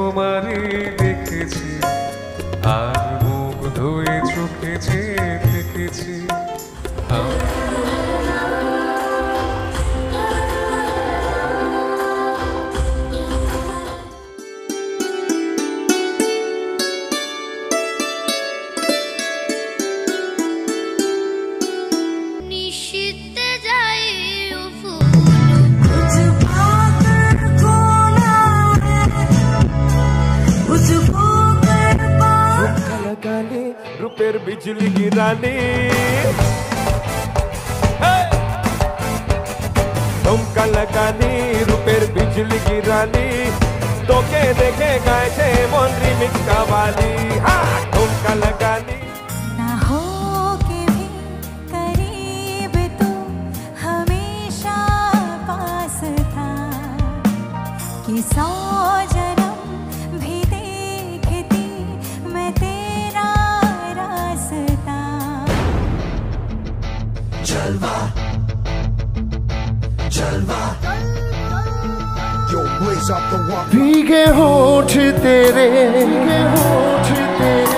তোমারই দেখেছি, আর মুখ ধুয়ে চোখে চেয়ে থেকেছি। रूपेर बिजली गिरानी, ठुमका लगानी रूपेर बिजली गिरानी, तो के देखे गाए थे मन रिमिक्स कवाली। हाँ ठुमका लगानी। ना हो के भी करीब तू हमेशा पास था, कि 100 जन्म भी देखती मैं तेरा रास्ता। जलवा जलवा भीगे होठ तेरे, भीगे होठ तेरे